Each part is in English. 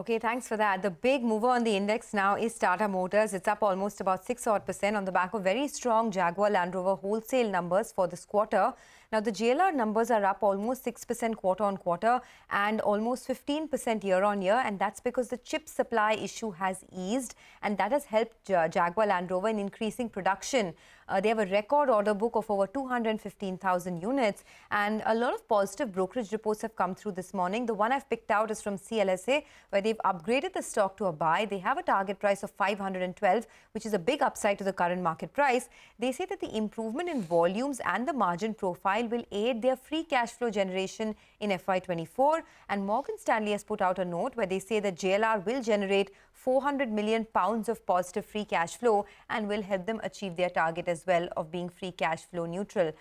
Okay, thanks for that. The big mover on the index now is Tata Motors. It's up almost about 6% on the back of very strong Jaguar Land Rover wholesale numbers for this quarter. Now, the JLR numbers are up almost 6% quarter on quarter and almost 15% year on year. And that's because the chip supply issue has eased, and that has helped Jaguar Land Rover in increasing production. They have a record order book of over 215,000 units, and a lot of positive brokerage reports have come through this morning. The one I've picked out is from CLSA, where they've upgraded the stock to a buy. They have a target price of 512, which is a big upside to the current market price. They say that the improvement in volumes and the margin profile will aid their free cash flow generation in FY24. And Morgan Stanley has put out a note where they say that JLR will generate 400 million pounds of positive free cash flow and will help them achieve their target as well of being free cash flow neutral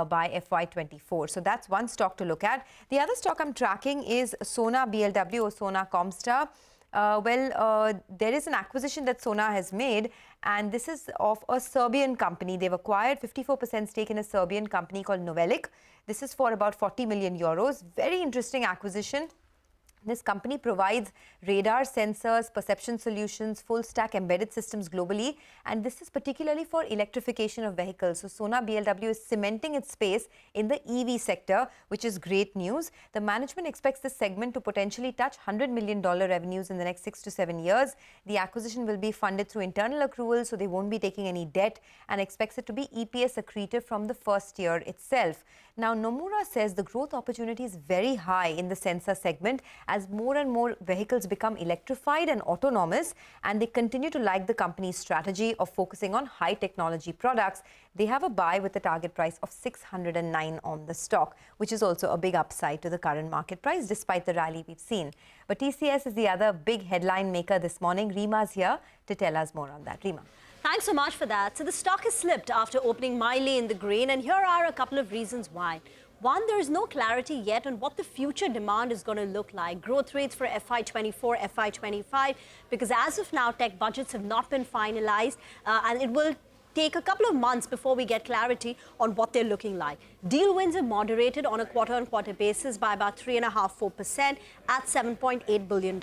by FY24. So that's one stock to look at. The other stock I'm tracking is Sona BLW or Sona Comstar. There is an acquisition that Sona has made, and this is of a Serbian company. They've acquired 54% stake in a Serbian company called Novelic. This is for about 40 million euros. Very interesting acquisition. This company provides radar, sensors, perception solutions, full-stack embedded systems globally, and this is particularly for electrification of vehicles. So Sona BLW is cementing its space in the EV sector, which is great news. The management expects this segment to potentially touch $100 million revenues in the next 6 to 7 years. The acquisition will be funded through internal accruals, so they won't be taking any debt, and expects it to be EPS accretive from the first year itself. Now, Nomura says the growth opportunity is very high in the sensor segment as more and more vehicles become electrified and autonomous, and they continue to like the company's strategy of focusing on high technology products. They have a buy with a target price of 609 on the stock, which is also a big upside to the current market price despite the rally we've seen. But TCS is the other big headline maker this morning. Rima's here to tell us more on that. Rima. Thanks so much for that. So the stock has slipped after opening mildly in the green, and here are a couple of reasons why. One, there is no clarity yet on what the future demand is going to look like. Growth rates for FY24, FY25, because as of now, tech budgets have not been finalized, and it will take a couple of months before we get clarity on what they're looking like. Deal wins have moderated on a quarter-on-quarter basis by about 3.5–4% at $7.8 billion.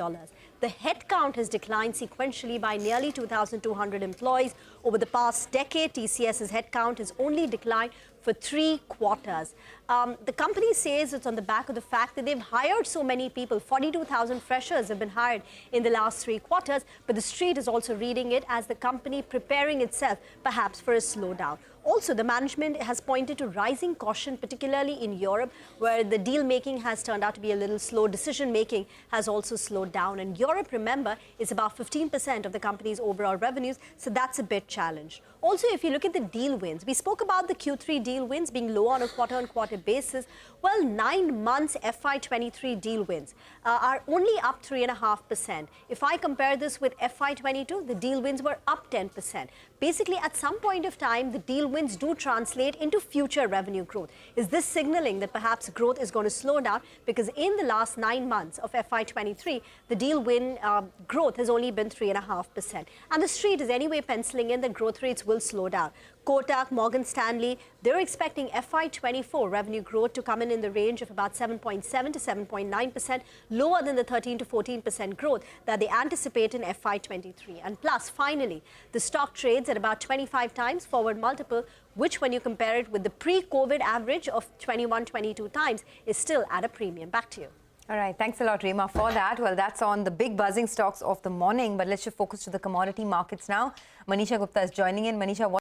The headcount has declined sequentially by nearly 2,200 employees. Over the past decade, TCS's headcount has only declined for 3 quarters. The company says it's on the back of the fact that they've hired so many people. 42,000 freshers have been hired in the last 3 quarters, but the street is also reading it as the company preparing itself perhaps for a slowdown. Also, the management has pointed to rising caution, particularly in Europe, where the deal making has turned out to be a little slow. Decision making has also slowed down. And Europe, remember, is about 15% of the company's overall revenues, so that's a bit challenged. Also, if you look at the deal wins, we spoke about the Q3 deal wins being low on a quarter-on-quarter basis. Well, 9 months FY23 deal wins are only up 3.5%. If I compare this with FY22, the deal wins were up 10%. Basically, at some point of time, the deal wins do translate into future revenue growth. Is this signaling that perhaps growth is going to slow down? Because in the last 9 months of FY23, the deal win growth has only been 3.5%. And the street is anyway penciling in that growth rates will slow down. Kotak, Morgan Stanley, they're expecting FY24 revenue growth to come in the range of about 7.7 to 7.9%, lower than the 13 to 14% growth that they anticipate in FY23. And plus, finally, the stock trades at about 25 times forward multiple, which when you compare it with the pre-COVID average of 21–22 times is still at a premium. Back to you. All right. Thanks a lot, Rima, for that. Well, that's on the big buzzing stocks of the morning, but let's shift focus to the commodity markets now. Manisha Gupta is joining in. Manisha, what